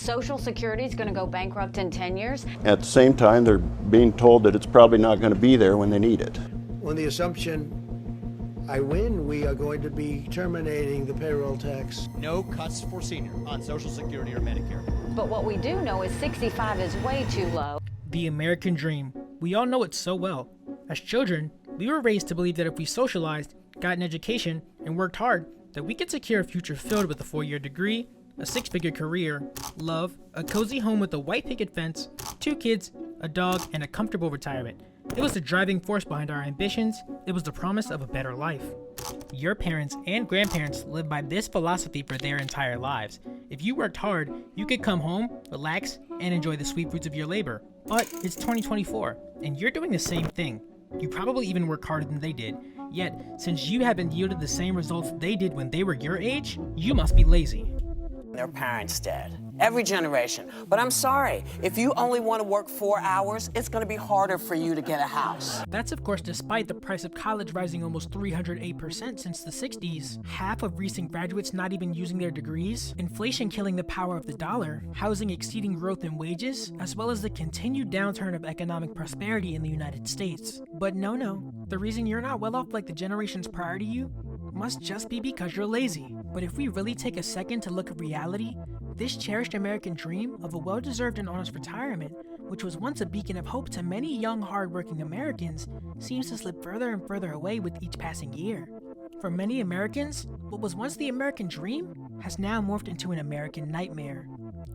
Social Security is going to go bankrupt in 10 years. At the same time, they're being told that it's probably not going to be there when they need it. On the assumption I win, we are going to be terminating the payroll tax. No cuts for senior on Social Security or Medicare. But what we do know is 65 is way too low. The American dream. We all know it so well. As children, we were raised to believe that if we socialized, got an education, and worked hard, that we could secure a future filled with a 4-year degree, a 6-figure career, love, a cozy home with a white picket fence, 2 kids, a dog, and a comfortable retirement. It was the driving force behind our ambitions. It was the promise of a better life. Your parents and grandparents lived by this philosophy for their entire lives. If you worked hard, you could come home, relax, and enjoy the sweet fruits of your labor. But it's 2024, and you're doing the same thing. You probably even work harder than they did. Yet, since you haven't yielded the same results they did when they were your age, you must be lazy. Their parents did. Every generation. But I'm sorry, if you only want to work 4 hours, it's going to be harder for you to get a house. That's of course despite the price of college rising almost 308% since the 60s, half of recent graduates not even using their degrees, inflation killing the power of the dollar, housing exceeding growth in wages, as well as the continued downturn of economic prosperity in the United States. But no, the reason you're not well off like the generations prior to you must just be because you're lazy. But if we really take a second to look at reality, this cherished American dream of a well-deserved and honest retirement, which was once a beacon of hope to many young, hard-working Americans, seems to slip further and further away with each passing year. For many Americans, what was once the American dream has now morphed into an American nightmare.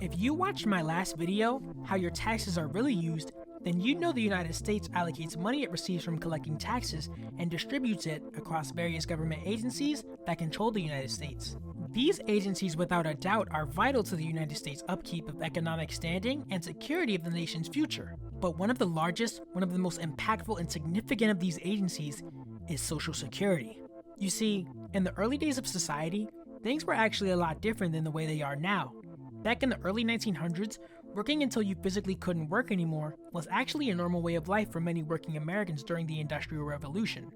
If you watched my last video, how your taxes are really used, then you'd know the United States allocates money it receives from collecting taxes and distributes it across various government agencies that control the United States. These agencies, without a doubt, are vital to the United States' upkeep of economic standing and security of the nation's future. But one of the largest, one of the most impactful and significant of these agencies is Social Security. You see, in the early days of society, things were actually a lot different than the way they are now. Back in the early 1900s, working until you physically couldn't work anymore was actually a normal way of life for many working Americans during the Industrial Revolution.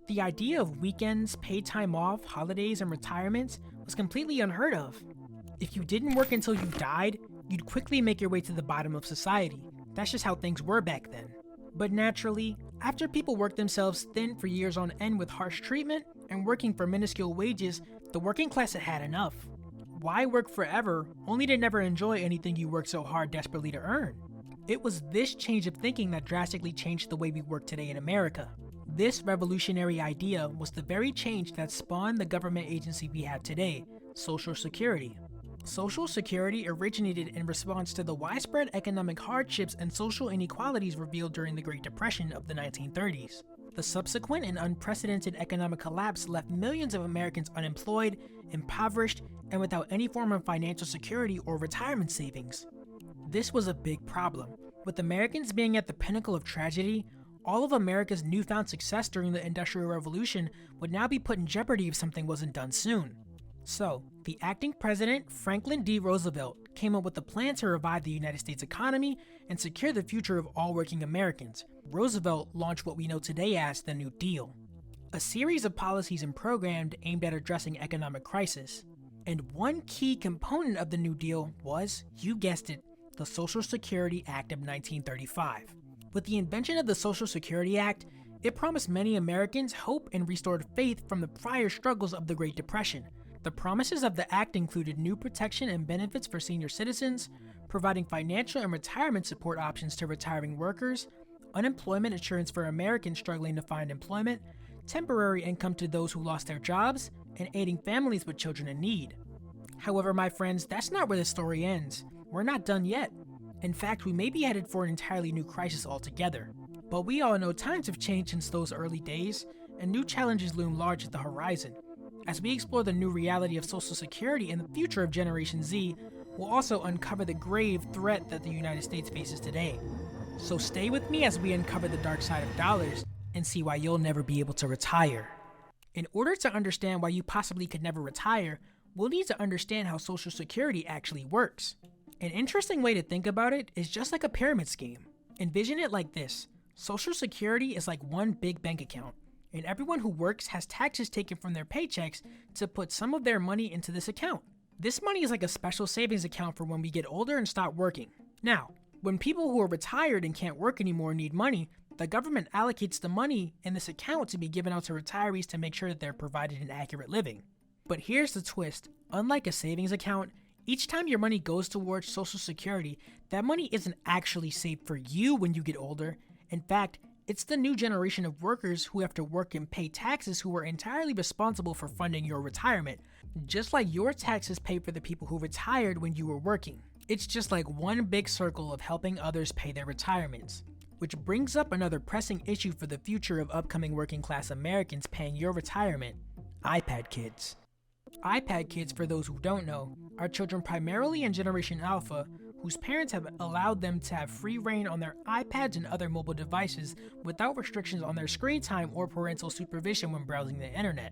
The idea of weekends, paid time off, holidays, and retirements was completely unheard of. If you didn't work until you died, you'd quickly make your way to the bottom of society. That's just how things were back then. But naturally, after people worked themselves thin for years on end with harsh treatment and working for minuscule wages, the working class had had enough. Why work forever only to never enjoy anything you worked so hard desperately to earn? It was this change of thinking that drastically changed the way we work today in America. This revolutionary idea was the very change that spawned the government agency we have today, Social Security. Social Security originated in response to the widespread economic hardships and social inequalities revealed during the Great Depression of the 1930s. The subsequent and unprecedented economic collapse left millions of Americans unemployed, impoverished, and without any form of financial security or retirement savings. This was a big problem. With Americans being at the pinnacle of tragedy, all of America's newfound success during the Industrial Revolution would now be put in jeopardy if something wasn't done soon. So, the acting president, Franklin D. Roosevelt, came up with a plan to revive the United States economy and secure the future of all working Americans. Roosevelt launched what we know today as the New Deal, a series of policies and programs aimed at addressing economic crisis. And one key component of the New Deal was, you guessed it, the Social Security Act of 1935. With the invention of the Social Security Act, it promised many Americans hope and restored faith from the prior struggles of the Great Depression. The promises of the act included new protection and benefits for senior citizens, providing financial and retirement support options to retiring workers, unemployment insurance for Americans struggling to find employment, temporary income to those who lost their jobs, and aiding families with children in need. However, my friends, that's not where the story ends. We're not done yet. In fact, we may be headed for an entirely new crisis altogether. But we all know times have changed since those early days, and new challenges loom large at the horizon. As we explore the new reality of Social Security and the future of Generation Z, we'll also uncover the grave threat that the United States faces today. So stay with me as we uncover the dark side of dollars and see why you'll never be able to retire. In order to understand why you possibly could never retire, we'll need to understand how Social Security actually works. An interesting way to think about it is just like a pyramid scheme. Envision it like this. Social Security is like one big bank account, and everyone who works has taxes taken from their paychecks to put some of their money into this account. This money is like a special savings account for when we get older and stop working. Now, when people who are retired and can't work anymore need money, the government allocates the money in this account to be given out to retirees to make sure that they're provided an accurate living. But here's the twist. Unlike a savings account, each time your money goes towards Social Security, that money isn't actually saved for you when you get older. In fact, it's the new generation of workers who have to work and pay taxes who are entirely responsible for funding your retirement, just like your taxes pay for the people who retired when you were working. It's just like one big circle of helping others pay their retirements. Which brings up another pressing issue for the future of upcoming working class Americans paying your retirement: iPad kids. iPad kids, for those who don't know, are children primarily in Generation Alpha whose parents have allowed them to have free reign on their iPads and other mobile devices without restrictions on their screen time or parental supervision when browsing the internet.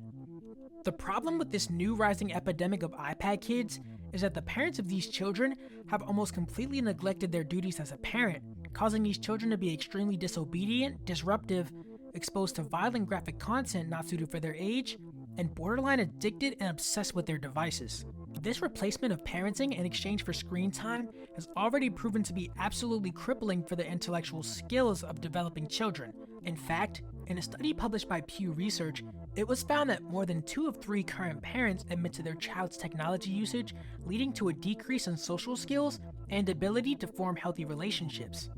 The problem with this new rising epidemic of iPad kids is that the parents of these children have almost completely neglected their duties as a parent, causing these children to be extremely disobedient, disruptive, exposed to violent graphic content not suited for their age, and borderline addicted and obsessed with their devices. This replacement of parenting in exchange for screen time has already proven to be absolutely crippling for the intellectual skills of developing children. In fact, in a study published by Pew Research, it was found that more than 2 of 3 current parents admit to their child's technology usage, leading to a decrease in social skills and ability to form healthy relationships.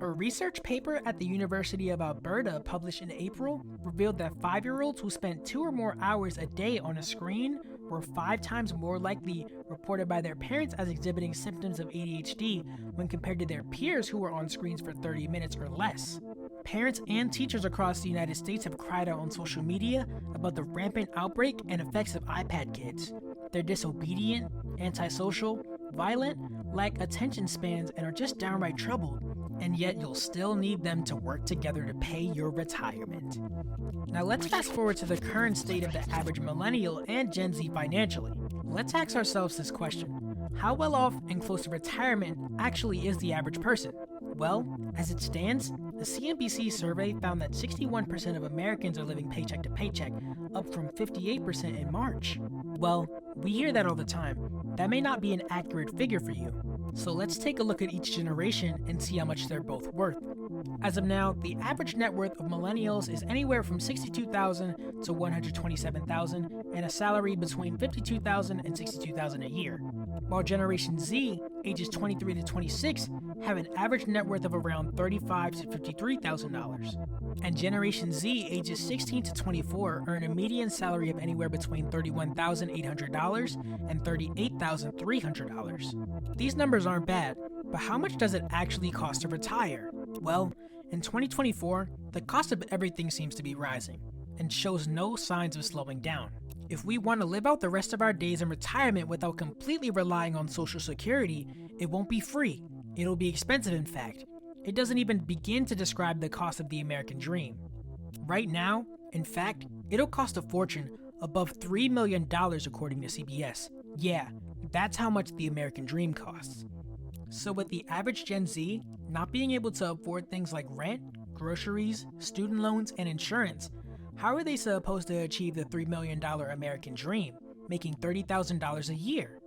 A research paper at the University of Alberta published in April revealed that 5-year-olds who spent 2 or more hours a day on a screen were 5 times more likely reported by their parents as exhibiting symptoms of ADHD when compared to their peers who were on screens for 30 minutes or less. Parents and teachers across the United States have cried out on social media about the rampant outbreak and effects of iPad kids. They're disobedient, antisocial, violent, lack attention spans, and are just downright troubled. And yet you'll still need them to work together to pay your retirement. Now let's fast forward to the current state of the average millennial and Gen Z financially. Let's ask ourselves this question: how well off and close to retirement actually is the average person? Well, as it stands, the CNBC survey found that 61% of Americans are living paycheck to paycheck, up from 58% in March. Well, we hear that all the time. That may not be an accurate figure for you. So let's take a look at each generation and see how much they're both worth. As of now, the average net worth of millennials is anywhere from $62,000 to $127,000, and a salary between $52,000 and $62,000 a year. While Generation Z, ages 23 to 26, have an average net worth of around $35,000 to $53,000. And Generation Z, ages 16 to 24, earn a median salary of anywhere between $31,800 and $38,300. These numbers aren't bad, but how much does it actually cost to retire? Well, in 2024, the cost of everything seems to be rising, and shows no signs of slowing down. If we want to live out the rest of our days in retirement without completely relying on Social Security, it won't be free. It'll be expensive, in fact. It doesn't even begin to describe the cost of the American dream. Right now, in fact, it'll cost a fortune, above $3 million according to CBS. Yeah, that's how much the American dream costs. So with the average Gen Z not being able to afford things like rent, groceries, student loans, and insurance, how are they supposed to achieve the $3 million American dream, making $30,000 a year?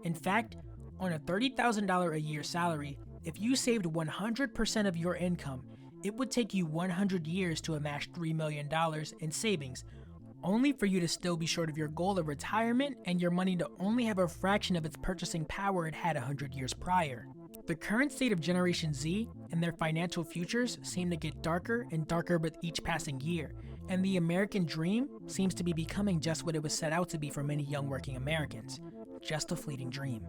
In fact, on a $30,000 a year salary, if you saved 100% of your income, it would take you 100 years to amass $3 million in savings, only for you to still be short of your goal of retirement and your money to only have a fraction of its purchasing power it had 100 years prior. The current state of Generation Z and their financial futures seem to get darker and darker with each passing year, and the American dream seems to be becoming just what it was set out to be for many young working Americans, just a fleeting dream.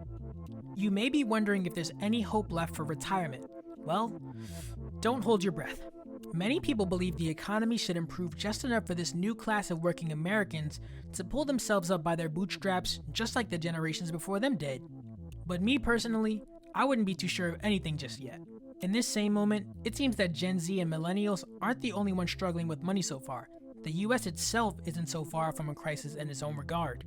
You may be wondering if there's any hope left for retirement. Well, don't hold your breath. Many people believe the economy should improve just enough for this new class of working Americans to pull themselves up by their bootstraps just like the generations before them did. But me personally, I wouldn't be too sure of anything just yet. In this same moment, it seems that Gen Z and millennials aren't the only ones struggling with money so far. The US itself isn't so far from a crisis in its own regard.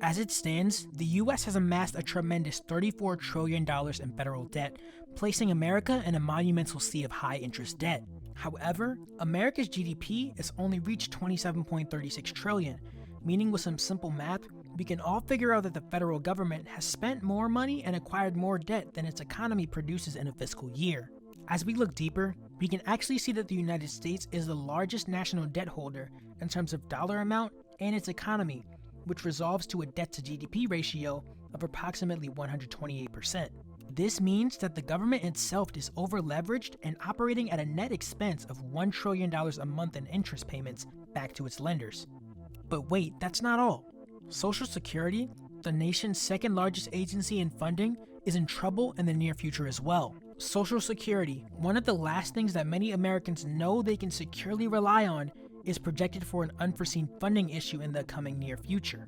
As it stands, the US has amassed a tremendous $34 trillion in federal debt, placing America in a monumental sea of high-interest debt. However, America's GDP has only reached $27.36 trillion, meaning with some simple math, we can all figure out that the federal government has spent more money and acquired more debt than its economy produces in a fiscal year. As we look deeper, we can actually see that the United States is the largest national debt holder in terms of dollar amount and its economy, which resolves to a debt to GDP ratio of approximately 128%. This means that the government itself is over-leveraged and operating at a net expense of $1 trillion a month in interest payments back to its lenders. But wait, that's not all. Social Security, the nation's second largest agency in funding, is in trouble in the near future as well. Social Security, one of the last things that many Americans know they can securely rely on, is projected for an unforeseen funding issue in the coming near future.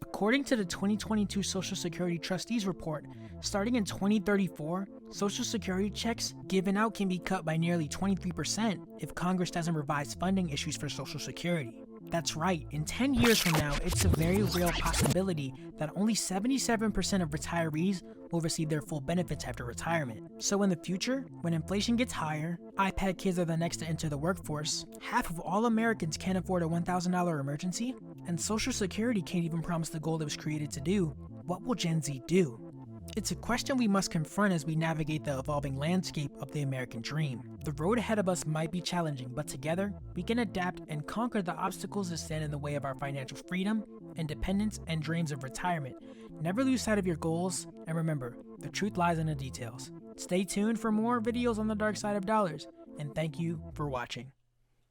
According to the 2022 Social Security Trustees Report, starting in 2034, Social Security checks given out can be cut by nearly 23% if Congress doesn't revise funding issues for Social Security. That's right, in 10 years from now, it's a very real possibility that only 77% of retirees will receive their full benefits after retirement. So in the future, when inflation gets higher, iPad kids are the next to enter the workforce, half of all Americans can't afford a $1,000 emergency, and Social Security can't even promise the goal it was created to do, what will Gen Z do? It's a question we must confront as we navigate the evolving landscape of the American dream. The road ahead of us might be challenging, but together, we can adapt and conquer the obstacles that stand in the way of our financial freedom, independence, and dreams of retirement. Never lose sight of your goals, and remember, the truth lies in the details. Stay tuned for more videos on the dark side of dollars, and thank you for watching.